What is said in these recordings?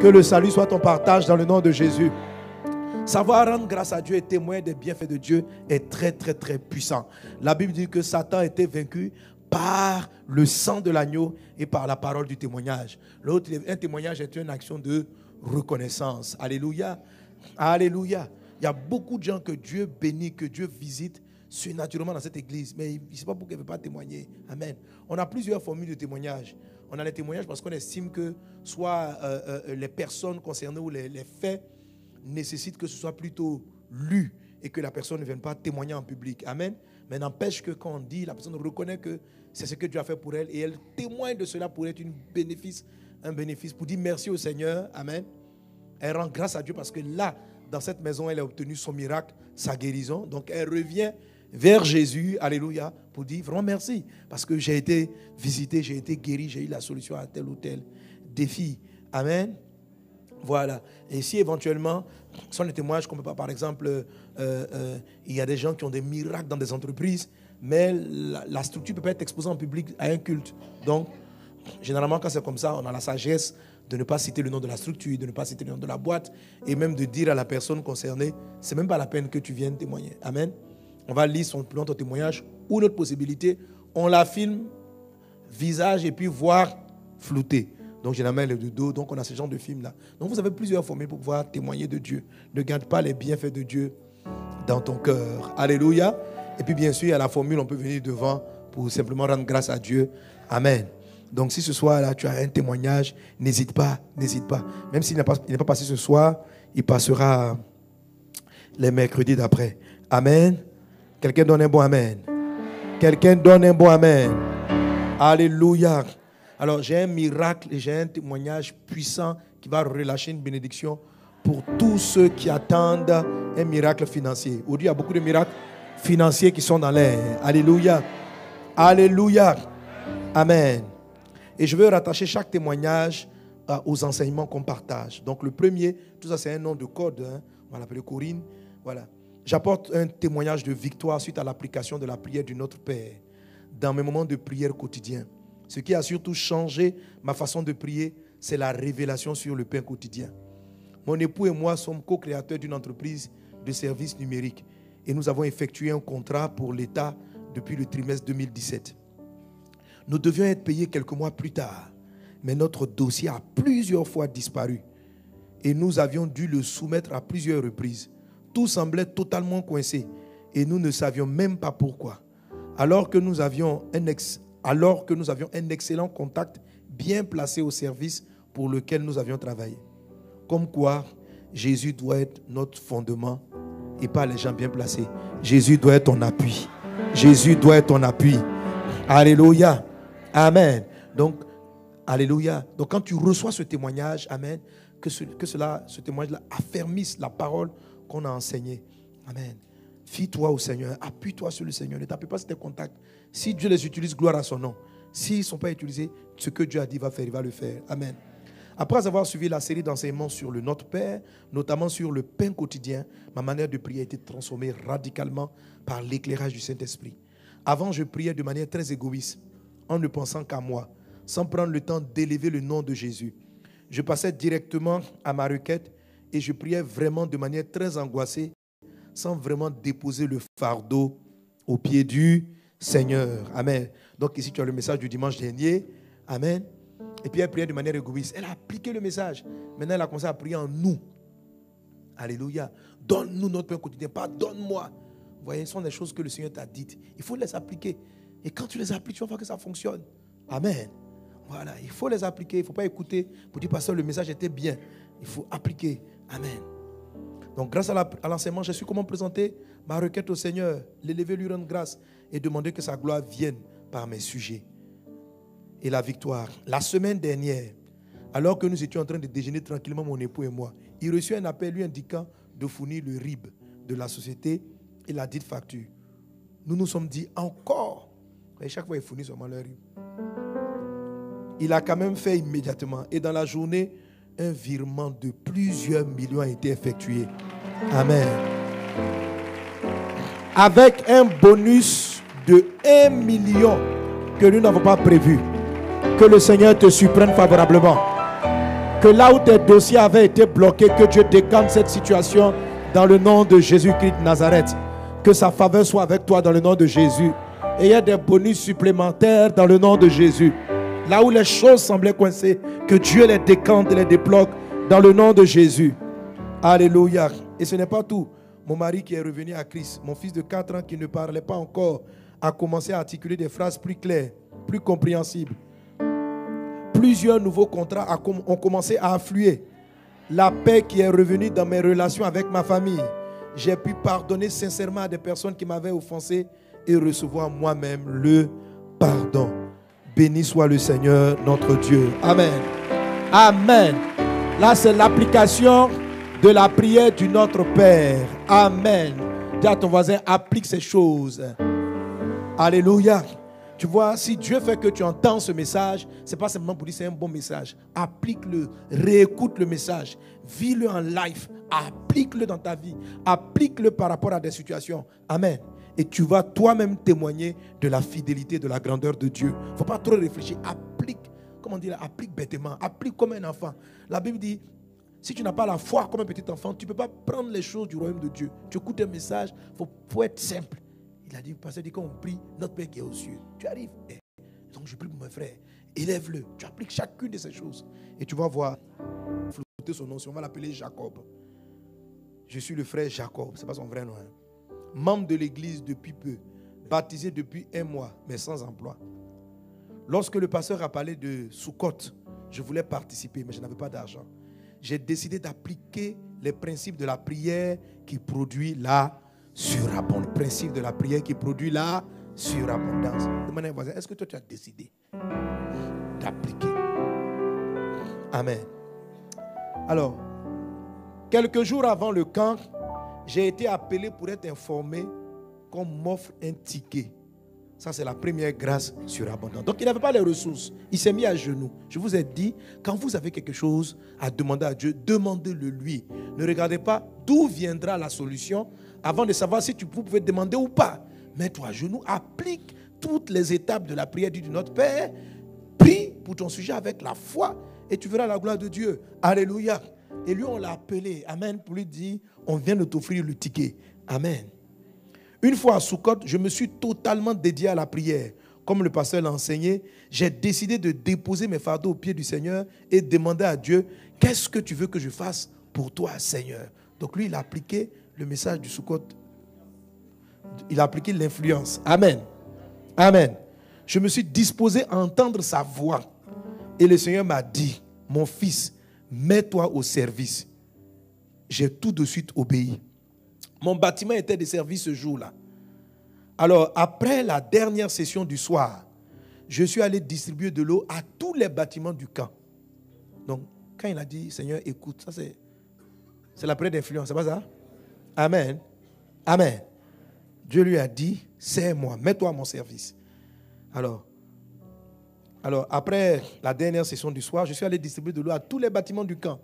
Que le salut soit ton partage dans le nom de Jésus. Savoir rendre grâce à Dieu et témoigner des bienfaits de Dieu est très très très puissant. La Bible dit que Satan a été vaincu par le sang de l'agneau et par la parole du témoignage. L'autre, un témoignage est une action de reconnaissance. Alléluia. Alléluia. Il y a beaucoup de gens que Dieu bénit, que Dieu visite surnaturellement dans cette église. Mais il ne sait pas pourquoi il ne veut pas témoigner. Amen. On a plusieurs formules de témoignage. On a les témoignages parce qu'on estime que soit les personnes concernées ou les faits nécessitent que ce soit plutôt lu et que la personne ne vienne pas témoigner en public. Amen. Mais n'empêche que quand on dit, la personne reconnaît que c'est ce que Dieu a fait pour elle et elle témoigne de cela pour être un bénéfice pour dire merci au Seigneur. Amen. Elle rend grâce à Dieu parce que là, dans cette maison, elle a obtenu son miracle, sa guérison. Donc elle revient vers Jésus, alléluia, pour dire vraiment merci parce que j'ai été visité, j'ai été guéri, j'ai eu la solution à tel ou tel défi. Amen. Voilà. Et si éventuellement, sont des témoignages qu'on ne peut pas, par exemple, il y a des gens qui ont des miracles dans des entreprises, mais la structure ne peut pas être exposée en public à un culte. Donc, généralement, quand c'est comme ça, on a la sagesse de ne pas citer le nom de la structure, de ne pas citer le nom de la boîte, et même de dire à la personne concernée, c'est même pas la peine que tu viennes témoigner. Amen. On va lire son témoignage ou notre possibilité, on la filme, visage et puis voir flouter. Donc, généralement, elle est de dos. Donc, on a ce genre de film-là. Donc, vous avez plusieurs formules pour pouvoir témoigner de Dieu. Ne garde pas les bienfaits de Dieu dans ton cœur. Alléluia. Et puis, bien sûr, à la formule, on peut venir devant pour simplement rendre grâce à Dieu. Amen. Donc, si ce soir-là, tu as un témoignage, n'hésite pas, n'hésite pas. Même s'il n'est pas passé ce soir, il passera les mercredis d'après. Amen. Quelqu'un donne un bon amen. Quelqu'un donne un bon amen. Alléluia. Alors, j'ai un miracle et j'ai un témoignage puissant qui va relâcher une bénédiction pour tous ceux qui attendent un miracle financier. Aujourd'hui, il y a beaucoup de miracles financiers qui sont dans l'air. Alléluia. Alléluia. Amen. Et je veux rattacher chaque témoignage aux enseignements qu'on partage. Donc, le premier, tout ça, c'est un nom de code. On va l'appeler Corinne. Voilà. J'apporte un témoignage de victoire suite à l'application de la prière du Notre Père dans mes moments de prière quotidiens. Ce qui a surtout changé ma façon de prier, c'est la révélation sur le pain quotidien. Mon époux et moi sommes co-créateurs d'une entreprise de services numériques et nous avons effectué un contrat pour l'État depuis le trimestre 2017. Nous devions être payés quelques mois plus tard, mais notre dossier a plusieurs fois disparu et nous avions dû le soumettre à plusieurs reprises. Tout semblait totalement coincé et nous ne savions même pas pourquoi. Alors que nous avions un excellent contact bien placé au service pour lequel nous avions travaillé. Comme quoi, Jésus doit être notre fondement et pas les gens bien placés. Jésus doit être ton appui. Jésus doit être ton appui. Alléluia. Amen. Donc, alléluia. Donc, quand tu reçois ce témoignage, amen, que ce témoignage-là affermisse la parole qu'on a enseignée. Amen. Fie-toi au Seigneur. Appuie-toi sur le Seigneur. Ne t'appuie pas sur tes contacts. Si Dieu les utilise, gloire à son nom. S'ils ne sont pas utilisés, ce que Dieu a dit va faire, il va le faire. Amen. Après avoir suivi la série d'enseignements sur le Notre Père, notamment sur le pain quotidien, ma manière de prier a été transformée radicalement par l'éclairage du Saint-Esprit. Avant, je priais de manière très égoïste, en ne pensant qu'à moi, sans prendre le temps d'élever le nom de Jésus. Je passais directement à ma requête et je priais vraiment de manière très angoissée, sans vraiment déposer le fardeau au pied du Seigneur. Amen. Donc ici, tu as le message du dimanche dernier. Amen. Et puis elle priait de manière égoïste. Elle a appliqué le message. Maintenant, elle a commencé à prier en nous. Alléluia. Donne-nous notre pain quotidien. Pardonne-moi. Vous voyez, ce sont des choses que le Seigneur t'a dites. Il faut les appliquer. Et quand tu les appliques, tu vas voir que ça fonctionne. Amen. Voilà. Il faut les appliquer. Il ne faut pas écouter pour dire, pasteur, le message était bien. Il faut appliquer. Amen. Donc, grâce à l'enseignement, je suis comment présenter ma requête au Seigneur, l'élever, lui rendre grâce et demander que sa gloire vienne par mes sujets. Et la victoire. La semaine dernière, alors que nous étions en train de déjeuner tranquillement, mon époux et moi, il reçut un appel lui indiquant de fournir le RIB de la société et la dite facture. Nous nous sommes dit encore. Et chaque fois, il fournit seulement le RIB. Il a quand même fait immédiatement. Et dans la journée, un virement de plusieurs millions a été effectué. Amen. Avec un bonus de 1 million que nous n'avons pas prévu. Que le Seigneur te surprenne favorablement. Que là où tes dossiers avaient été bloqués, que Dieu décante cette situation dans le nom de Jésus-Christ de Nazareth. Que sa faveur soit avec toi dans le nom de Jésus. Et il y a des bonus supplémentaires dans le nom de Jésus. Là où les choses semblaient coincées, que Dieu les décante et les débloque dans le nom de Jésus. Alléluia. Et ce n'est pas tout. Mon mari qui est revenu à Christ, mon fils de 4 ans qui ne parlait pas encore, a commencé à articuler des phrases plus claires, plus compréhensibles. Plusieurs nouveaux contrats ont commencé à affluer. La paix qui est revenue dans mes relations avec ma famille. J'ai pu pardonner sincèrement à des personnes qui m'avaient offensé et recevoir moi-même le pardon. Béni soit le Seigneur notre Dieu. Amen. Amen. Là, c'est l'application de la prière du Notre Père. Amen. Dis à ton voisin, applique ces choses. Alléluia. Tu vois, si Dieu fait que tu entends ce message, ce n'est pas simplement pour dire c'est un bon message. Applique-le, réécoute le message, vis-le en live, applique-le dans ta vie, applique-le par rapport à des situations. Amen. Et tu vas toi-même témoigner de la fidélité, de la grandeur de Dieu. Il ne faut pas trop réfléchir, applique, comment dire, applique bêtement, applique comme un enfant. La Bible dit, si tu n'as pas la foi comme un petit enfant, tu ne peux pas prendre les choses du royaume de Dieu. Tu écoutes un message, il faut être simple. Il a dit, pasteur dit, quand on prie, notre Père qui est aux cieux, tu arrives. Donc je prie pour mes frères, élève-le. Tu appliques chacune de ces choses. Et tu vas voir, flouter son nom, si on va l'appeler Jacob. Je suis le frère Jacob, ce n'est pas son vrai nom. Membre de l'église depuis peu, baptisé depuis 1 mois, mais sans emploi. Lorsque le pasteur a parlé de Sukkot, je voulais participer, mais je n'avais pas d'argent. J'ai décidé d'appliquer les principes de la prière qui produit la surabondance. Le principe de la prière qui produit la surabondance. Demandez à un voisin, est-ce que toi tu as décidé d'appliquer? Amen. Alors, quelques jours avant le camp, j'ai été appelé pour être informé qu'on m'offre un ticket. Ça, c'est la première grâce surabondante. Donc, il n'avait pas les ressources. Il s'est mis à genoux. Je vous ai dit, quand vous avez quelque chose à demander à Dieu, demandez-le lui. Ne regardez pas d'où viendra la solution avant de savoir si vous pouvez demander ou pas. Mets-toi à genoux, applique toutes les étapes de la prière du Notre Père. Prie pour ton sujet avec la foi et tu verras la gloire de Dieu. Alléluia. Et lui, on l'a appelé. Amen. Pour lui dire, on vient de t'offrir le ticket. Amen. Une fois à Sukkot, je me suis totalement dédié à la prière. Comme le pasteur l'a enseigné, j'ai décidé de déposer mes fardeaux aux pieds du Seigneur et demander à Dieu, qu'est-ce que tu veux que je fasse pour toi, Seigneur? Donc lui, il a appliqué le message du Sukkot. Il a appliqué l'influence. Amen. Amen. Je me suis disposé à entendre sa voix. Et le Seigneur m'a dit, mon fils, mets-toi au service. J'ai tout de suite obéi. Mon bâtiment était de service ce jour-là. Alors, après la dernière session du soir, je suis allé distribuer de l'eau à tous les bâtiments du camp. Donc, quand il a dit, Seigneur, écoute, ça c'est la prière d'influence, c'est pas ça? Amen. Amen. Dieu lui a dit, sers-moi, mets-toi à mon service. Alors, après la dernière session du soir, je suis allé distribuer de l'eau à tous les bâtiments du camp.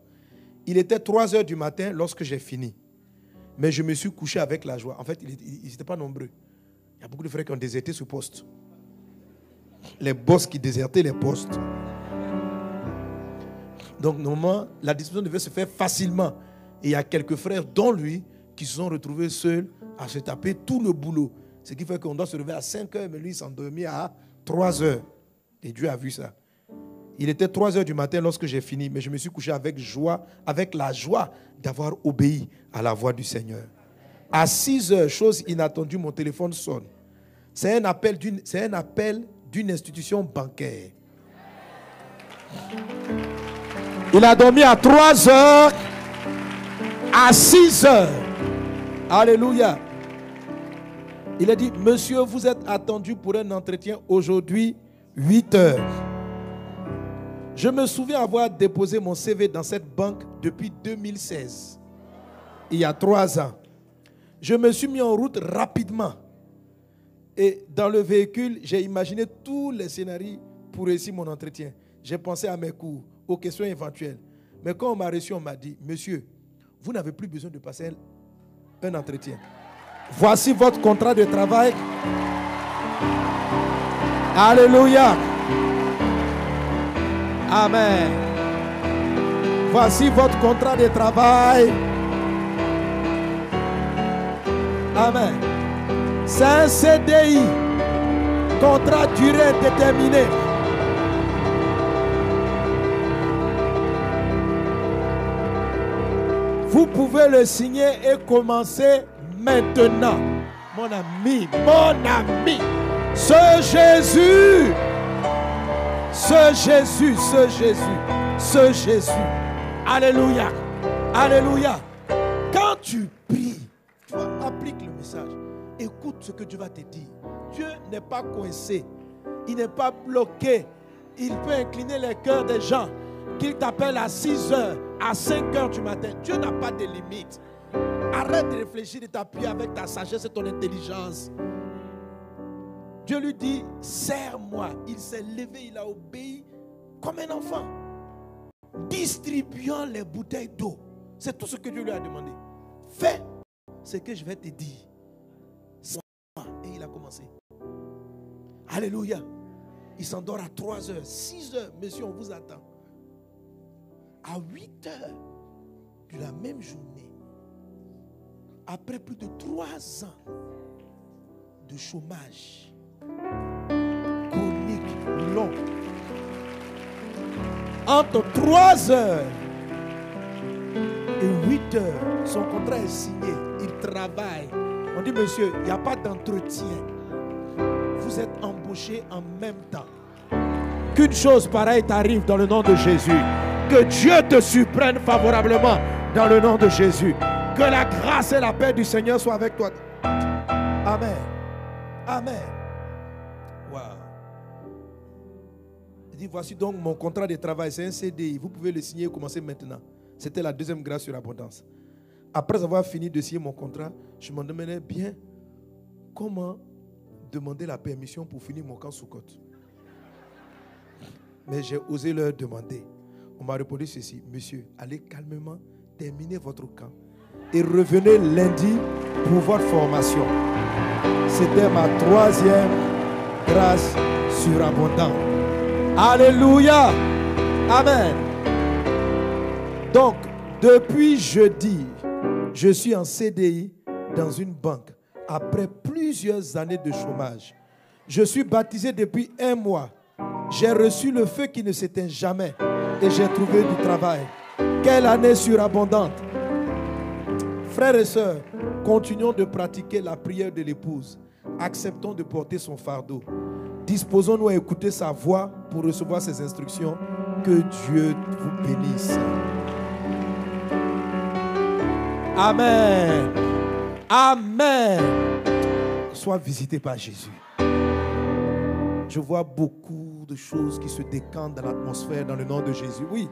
Il était 3 heures du matin lorsque j'ai fini. Mais je me suis couché avec la joie. En fait, ils n'étaient pas nombreux. Il y a beaucoup de frères qui ont déserté ce poste. Les boss qui désertaient les postes. Donc, normalement, la distribution devait se faire facilement. Et il y a quelques frères, dont lui, qui se sont retrouvés seuls à se taper tout le boulot. Ce qui fait qu'on doit se lever à 5 heures, mais lui, il s'endormit à 3 heures. Et Dieu a vu ça. Il était 3 heures du matin lorsque j'ai fini, mais je me suis couché avec joie, avec la joie d'avoir obéi à la voix du Seigneur. À 6 heures, chose inattendue, mon téléphone sonne. C'est un appel d'une institution bancaire. Il a dormi à 3 heures, à 6 heures. Alléluia. Il a dit, monsieur, vous êtes attendu pour un entretien aujourd'hui, 8 heures. Je me souviens avoir déposé mon CV dans cette banque depuis 2016. Il y a 3 ans. Je me suis mis en route rapidement. Et dans le véhicule, j'ai imaginé tous les scénarios pour réussir mon entretien. J'ai pensé à mes cours, aux questions éventuelles. Mais quand on m'a reçu, on m'a dit, monsieur, vous n'avez plus besoin de passer un entretien. Voici votre contrat de travail. Alléluia. Amen. Voici votre contrat de travail. Amen. C'est un CDI. Contrat durée déterminée. Vous pouvez le signer et commencer maintenant. Mon ami, ce Jésus, ce Jésus. Alléluia, alléluia. Quand tu pries, tu appliques le message. Écoute ce que Dieu va te dire. Dieu n'est pas coincé, il n'est pas bloqué. Il peut incliner les cœurs des gens. Qu'il t'appelle à 6 heures, à 5 heures du matin. Dieu n'a pas de limite. Arrête de réfléchir, de t'appuyer avec ta sagesse et ton intelligence. Dieu lui dit, sers-moi. Il s'est levé, il a obéi comme un enfant. Distribuant les bouteilles d'eau. C'est tout ce que Dieu lui a demandé. Fais ce que je vais te dire. Et il a commencé. Alléluia. Il s'endort à 3 heures, 6 heures. Monsieur, on vous attend. À 8 heures de la même journée, après plus de 3 ans de chômage chronique, long, entre 3 heures et 8 heures, son contrat est signé, il travaille. On dit, monsieur, il n'y a pas d'entretien. Vous êtes embauché en même temps. Qu'une chose pareille t'arrive dans le nom de Jésus. Que Dieu te surprenne favorablement dans le nom de Jésus. Que la grâce et la paix du Seigneur soient avec toi. Amen. Amen. Wow. Il dit, voici donc mon contrat de travail. C'est un CDI. Vous pouvez le signer et commencer maintenant. C'était la deuxième grâce sur l'abondance. Après avoir fini de signer mon contrat, je me demandais bien comment demander la permission pour finir mon camp Soukot. Mais j'ai osé leur demander. On m'a répondu ceci: monsieur, allez calmement terminer votre camp et revenez lundi pour votre formation. C'était ma troisième grâce surabondante. Alléluia. Amen. Donc, depuis jeudi, je suis en CDI dans une banque après plusieurs années de chômage. Je suis baptisé depuis 1 mois. J'ai reçu le feu qui ne s'éteint jamais et j'ai trouvé du travail. Quelle année surabondante. Frères et sœurs, continuons de pratiquer la prière de l'épouse. Acceptons de porter son fardeau. Disposons-nous à écouter sa voix pour recevoir ses instructions. Que Dieu vous bénisse. Amen. Amen. Sois visité par Jésus. Je vois beaucoup de choses qui se décantent dans l'atmosphère dans le nom de Jésus. Oui,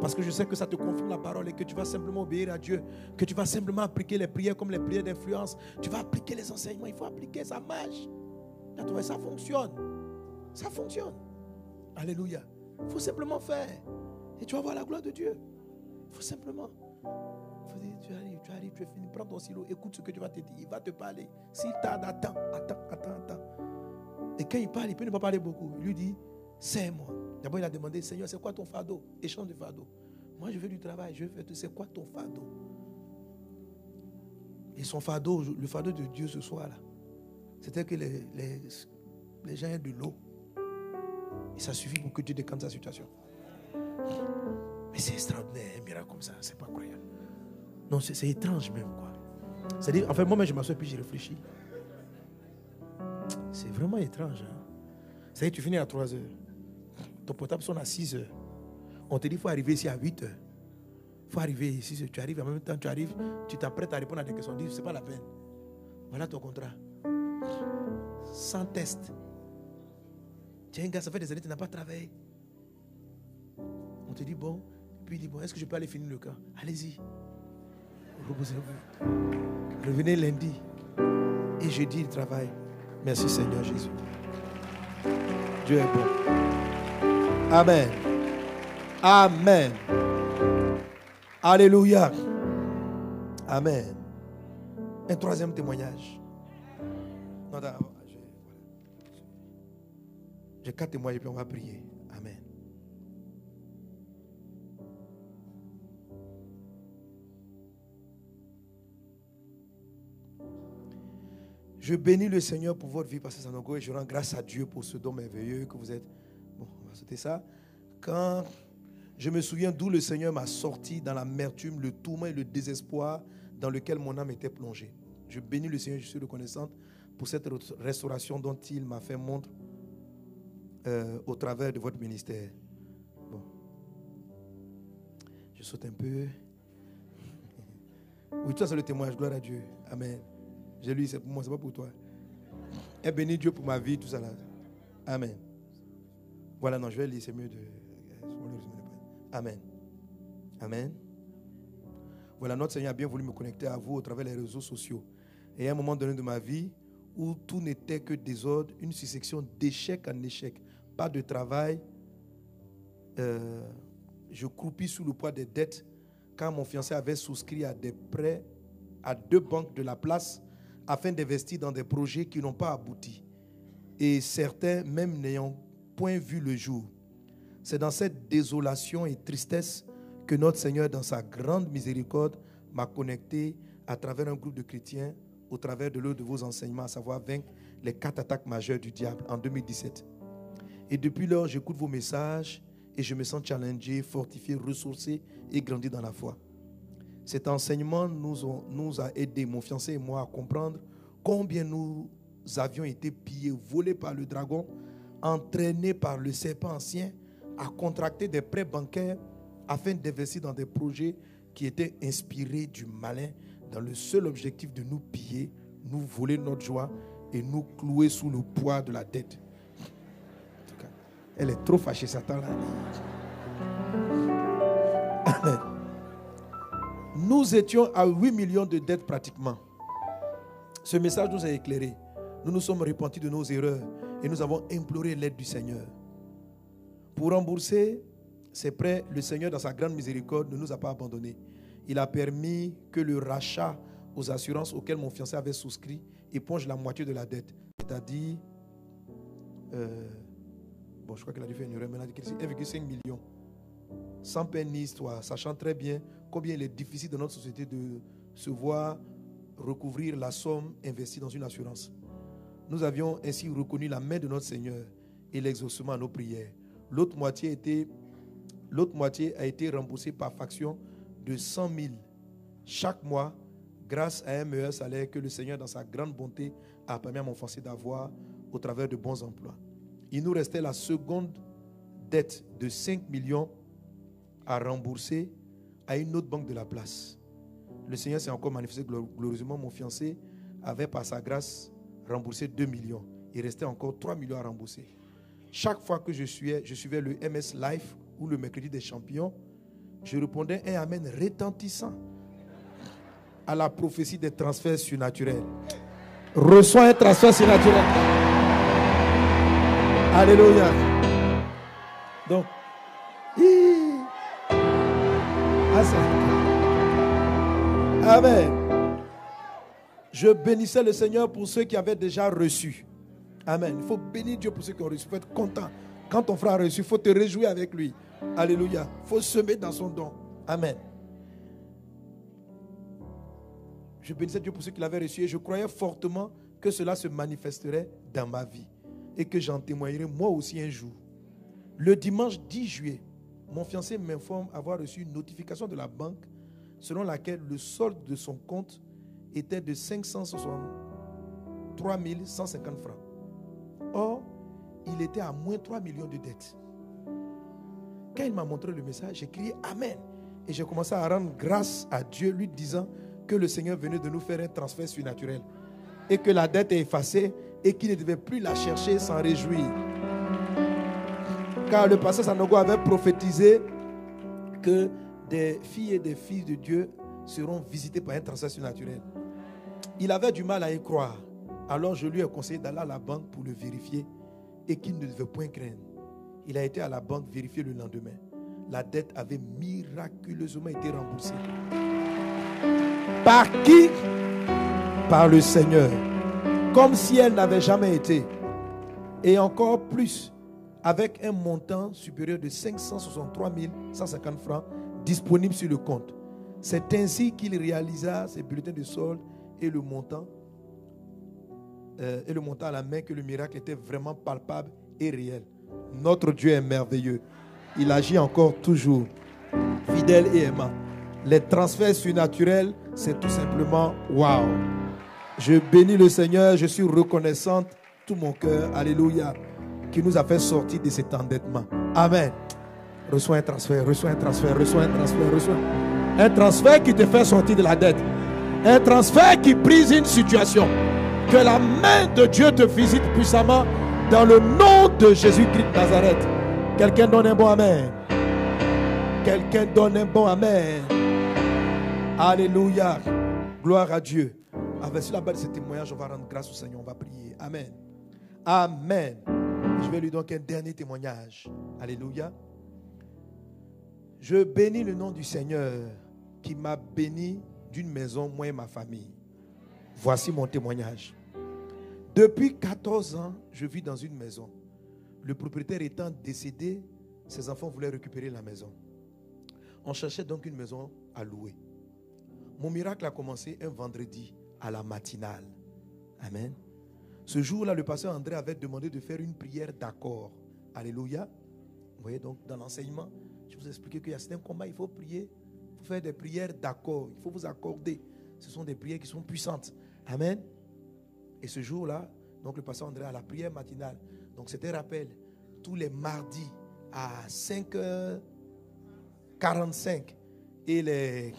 parce que je sais que ça te confirme la parole et que tu vas simplement obéir à Dieu, que tu vas simplement appliquer les prières comme les prières d'influence. Tu vas appliquer les enseignements, il faut appliquer, ça marche. Ça fonctionne. Ça fonctionne. Alléluia. Il faut simplement faire. Et tu vas voir la gloire de Dieu. Il faut simplement. Tu arrives, tu es fini. Prends ton stylo, écoute ce que tu vas te dire. Il va te parler. S'il tarde, attends. Et quand il parle, il peut ne pas parler beaucoup. Il lui dit, sers-moi. D'abord, il a demandé, Seigneur, c'est quoi ton fardeau? Échange de fardeau. Moi, je veux du travail, je veux faire tout. C'est quoi ton fardeau? Et son fardeau, le fardeau de Dieu ce soir-là, c'était que les gens aient de l'eau. Et ça suffit pour que Dieu décante sa situation. Mais c'est extraordinaire, un miracle comme ça, c'est pas croyable. Non, c'est étrange même, quoi. C'est-à-dire, enfin, moi-même, je m'assois et puis je réfléchis. C'est vraiment étrange. Hein? C'est-à-dire, tu finis à 3 heures. Ton portable sonne à 6 heures. On te dit qu'il faut arriver ici à 8 heures. Il faut arriver ici. Tu arrives, en même temps, tu t'apprêtes à répondre à des questions. On dit, c'est pas la peine. Voilà ton contrat. Sans test. Tiens, gars, ça fait des années que tu n'as pas travaillé. On te dit, bon. Puis il dit, bon, est-ce que je peux aller finir le camp? Allez-y. Reposez-vous. Revenez lundi. Et jeudi, il travaille. Merci Seigneur Jésus. Dieu est bon. Amen. Amen. Alléluia. Amen. Un troisième témoignage. J'ai 4 témoignages et puis on va prier. Amen. Je bénis le Seigneur pour votre vie, Pasteur Sanogo, et je rends grâce à Dieu pour ce don merveilleux que vous êtes. Bon, on va sauter ça. Quand je me souviens d'où le Seigneur m'a sorti dans l'amertume, le tourment et le désespoir dans lequel mon âme était plongée. Je bénis le Seigneur, je suis reconnaissante pour cette restauration dont il m'a fait montre au travers de votre ministère. Bon. Je saute un peu. Oui, toi c'est le témoignage, gloire à Dieu. Amen. J'ai lu, c'est pour moi, c'est pas pour toi. Et bénis Dieu pour ma vie, tout ça là. Amen. Voilà, non, je vais lire, c'est mieux de... Amen. Amen. Voilà, notre Seigneur a bien voulu me connecter à vous au travers des réseaux sociaux. Et à un moment donné de ma vie, où tout n'était que désordre, une succession d'échec en échec, pas de travail, je croupis sous le poids des dettes, car mon fiancé avait souscrit à des prêts à 2 banques de la place, afin d'investir dans des projets qui n'ont pas abouti. Et certains même n'ayant point vu le jour. C'est dans cette désolation et tristesse que notre Seigneur, dans sa grande miséricorde, m'a connecté à travers un groupe de chrétiens, au travers de l'un de vos enseignements, à savoir vaincre les 4 attaques majeures du diable en 2017. Et depuis lors, j'écoute vos messages et je me sens challengé, fortifié, ressourcé et grandi dans la foi. Cet enseignement nous a aidé, mon fiancé et moi, à comprendre combien nous avions été pillés, volés par le dragon, entraînés par le serpent ancien, à contracter des prêts bancaires afin d'investir dans des projets qui étaient inspirés du malin dans le seul objectif de nous piller, nous voler notre joie et nous clouer sous le poids de la dette. En tout cas, elle est trop fâchée, Satan là. Amen. Nous étions à 8 millions de dettes pratiquement. Ce message nous a éclairés. Nous nous sommes repentis de nos erreurs et nous avons imploré l'aide du Seigneur. Pour rembourser ces prêts, le Seigneur, dans sa grande miséricorde, ne nous a pas abandonnés. Il a permis que le rachat aux assurances auxquelles mon fiancé avait souscrit éponge la moitié de la dette. C'est-à-dire, je crois qu'il a dû faire une erreur, mais il a dit que c'est 1,5 million. Sans peine ni histoire, sachant très bien combien il est difficile dans notre société de se voir recouvrir la somme investie dans une assurance. Nous avions ainsi reconnu la main de notre Seigneur et l'exaucement à nos prières. L'autre moitié a été remboursée par faction de 100 000 chaque mois grâce à un meilleur salaire que le Seigneur, dans sa grande bonté, a permis à mon fiancé d'avoir au travers de bons emplois. Il nous restait la seconde dette de 5 millions à rembourser à une autre banque de la place. Le Seigneur s'est encore manifesté glorieusement. Mon fiancé avait par sa grâce remboursé 2 millions. Il restait encore 3 millions à rembourser. Chaque fois que je suivais le MS Live ou le mercredi des champions, je répondais un amen retentissant à la prophétie des transferts surnaturels. Reçois un transfert surnaturel. Alléluia. Donc, amen. Je bénissais le Seigneur pour ceux qui avaient déjà reçu. Amen. Il faut bénir Dieu pour ceux qui ont reçu. Il faut être content. Quand ton frère a reçu, il faut te réjouir avec lui. Alléluia. Il faut semer dans son don. Amen. Je bénissais Dieu pour ceux qui l'avaient reçu et je croyais fortement que cela se manifesterait dans ma vie et que j'en témoignerai moi aussi un jour. Le dimanche 10 juillet, mon fiancé m'informe avoir reçu une notification de la banque selon laquelle le solde de son compte était de 563 150 francs. Or, il était à moins 3 millions de dettes. Quand il m'a montré le message, j'ai crié Amen. Et j'ai commencé à rendre grâce à Dieu, lui disant que le Seigneur venait de nous faire un transfert surnaturel. Et que la dette est effacée et qu'il ne devait plus la chercher sans réjouir. Car le pasteur Sanogo avait prophétisé que des filles et des fils de Dieu seront visités par un transfert surnaturel. Il avait du mal à y croire. Alors je lui ai conseillé d'aller à la banque pour le vérifier et qu'il ne devait point craindre. Il a été à la banque vérifier le lendemain. La dette avait miraculeusement été remboursée. Par qui? Par le Seigneur. Comme si elle n'avait jamais été. Et encore plus, avec un montant supérieur de 563 150 francs disponible sur le compte. C'est ainsi qu'il réalisa ses bulletins de solde et le montant et le montant à la main que le miracle était vraiment palpable et réel. Notre Dieu est merveilleux. Il agit encore toujours, fidèle et aimant. Les transferts surnaturels, c'est tout simplement waouh. Je bénis le Seigneur, je suis reconnaissante, tout mon cœur, alléluia, qui nous a fait sortir de cet endettement. Amen. Reçois un transfert, reçois un transfert, reçois un transfert, reçois un transfert qui te fait sortir de la dette. Un transfert qui brise une situation. Que la main de Dieu te visite puissamment dans le nom de Jésus-Christ de Nazareth. Quelqu'un donne un bon amen. Quelqu'un donne un bon amen. Alléluia. Gloire à Dieu. Avec la base de ce témoignage, on va rendre grâce au Seigneur. On va prier. Amen. Amen. Je vais lui donner un dernier témoignage. Alléluia. Je bénis le nom du Seigneur qui m'a béni d'une maison, moi et ma famille. Voici mon témoignage. Depuis 14 ans, je vis dans une maison. Le propriétaire étant décédé, ses enfants voulaient récupérer la maison. On cherchait donc une maison à louer. Mon miracle a commencé un vendredi à la matinale. Amen. Ce jour-là, le pasteur André avait demandé de faire une prière d'accord. Alléluia. Vous voyez donc dans l'enseignement, je vous ai expliqué qu'il y a certains combats, il faut prier, il faut faire des prières d'accord, il faut vous accorder. Ce sont des prières qui sont puissantes. Amen. Et ce jour-là, donc le pasteur André a la prière matinale. Donc c'était rappel, tous les mardis à 5h45 et les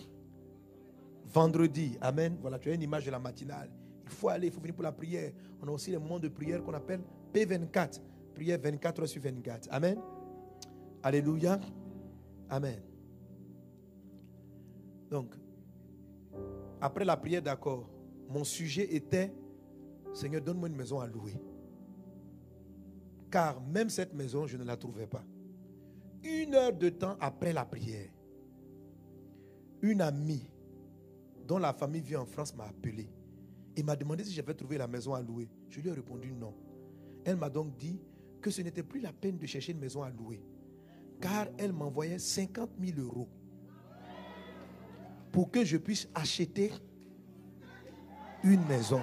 vendredis. Amen. Voilà, tu as une image de la matinale. Il faut aller, il faut venir pour la prière. On a aussi les moments de prière qu'on appelle P24. Prière 24 heures sur 24. Amen. Alléluia. Amen. Donc, après la prière d'accord, mon sujet était, Seigneur, donne-moi une maison à louer. Car même cette maison, je ne la trouvais pas. 1 heure de temps après la prière, une amie dont la famille vit en France m'a appelé et m'a demandé si j'avais trouvé la maison à louer. Je lui ai répondu non. Elle m'a donc dit que ce n'était plus la peine de chercher une maison à louer, car elle m'envoyait 50 000 euros pour que je puisse acheter une maison.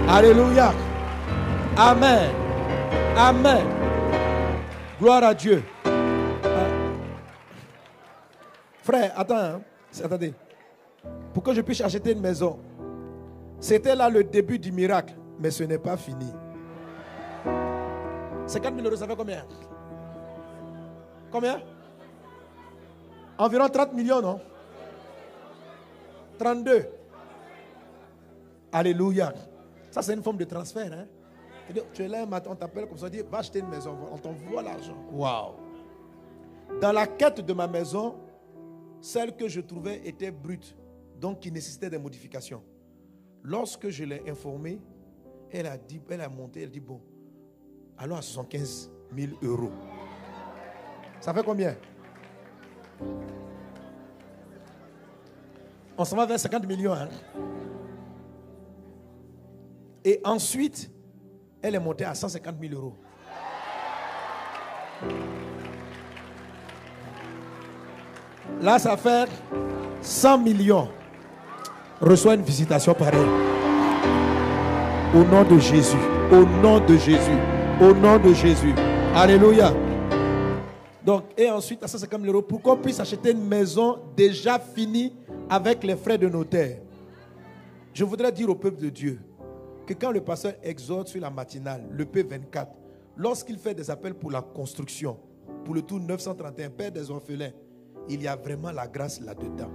Alléluia. Amen. Amen. Gloire à Dieu. Frère, attends, attendez. Pour que je puisse acheter une maison. C'était là le début du miracle, mais ce n'est pas fini. 50 000 euros, ça fait combien? Combien? Environ 30 millions, non? 32. Alléluia. Ça, c'est une forme de transfert. Hein? Tu es là un matin, on t'appelle comme ça, on dit, va acheter une maison, on t'envoie l'argent. Waouh. Dans la quête de ma maison, celle que je trouvais était brute, donc qui nécessitait des modifications. Lorsque je l'ai informée, elle a monté, elle dit, bon, allons à 75 000 euros. Ça fait combien? On s'en va vers 50 millions. Hein? Et ensuite, elle est montée à 150 000 euros. Là, ça fait 100 millions. Reçois une visitation pareille. Au nom de Jésus. Au nom de Jésus. Au nom de Jésus. Alléluia. Donc, et ensuite, à 150 000 euros, pour qu'on puisse acheter une maison déjà finie avec les frais de notaire. Je voudrais dire au peuple de Dieu que quand le pasteur exhorte sur la matinale, le P24, lorsqu'il fait des appels pour la construction, pour le tour 931, Père des orphelins, il y a vraiment la grâce là-dedans.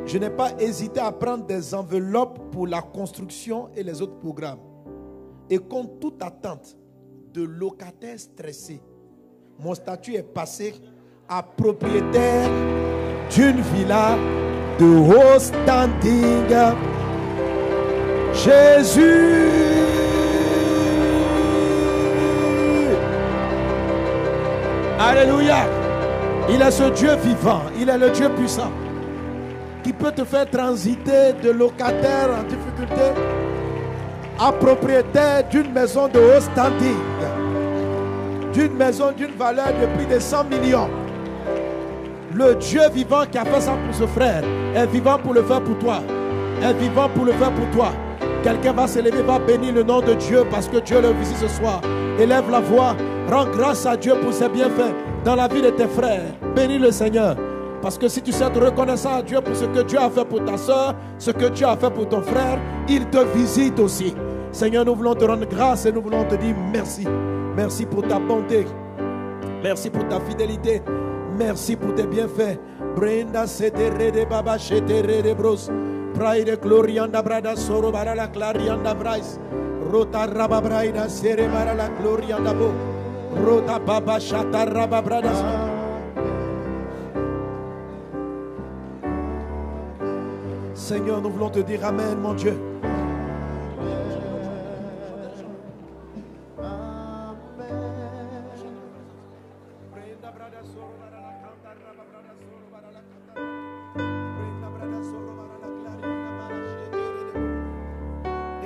Je n'ai pas hésité à prendre des enveloppes pour la construction et les autres programmes. Et contre toute attente de locataires stressés, mon statut est passé à propriétaire d'une villa de haut standing. Jésus. Alléluia. Il est ce Dieu vivant. Il est le Dieu puissant qui peut te faire transiter de locataire en difficulté à propriétaire d'une maison de haut standing, d'une maison d'une valeur de plus de 100 millions. Le Dieu vivant qui a fait ça pour ce frère est vivant pour le faire pour toi. est vivant pour le faire pour toi. Quelqu'un va se lever, va bénir le nom de Dieu parce que Dieu le visite ce soir. Élève la voix, rends grâce à Dieu pour ses bienfaits dans la vie de tes frères. Bénis le Seigneur. Parce que si tu sais être reconnaissant à Dieu pour ce que Dieu a fait pour ta soeur, ce que Dieu a fait pour ton frère, il te visite aussi. Seigneur, nous voulons te rendre grâce et nous voulons te dire merci. Merci pour ta bonté. Merci pour ta fidélité. Merci pour tes bienfaits. Brenda setere de baba shetere de bros. Praide glorianda brada soro barala clarianda brais. Rota raba braida sere barala glorianda bo. Rota baba shata raba brada. Seigneur, nous voulons te dire amen, mon Dieu.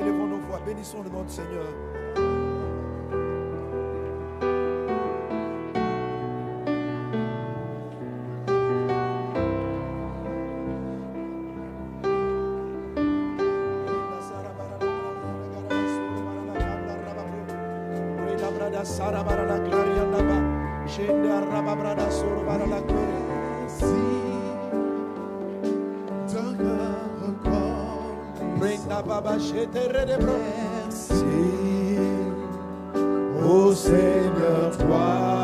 Élevons nos voix, bénissons le nom du Seigneur. Merci, ô Seigneur, toi.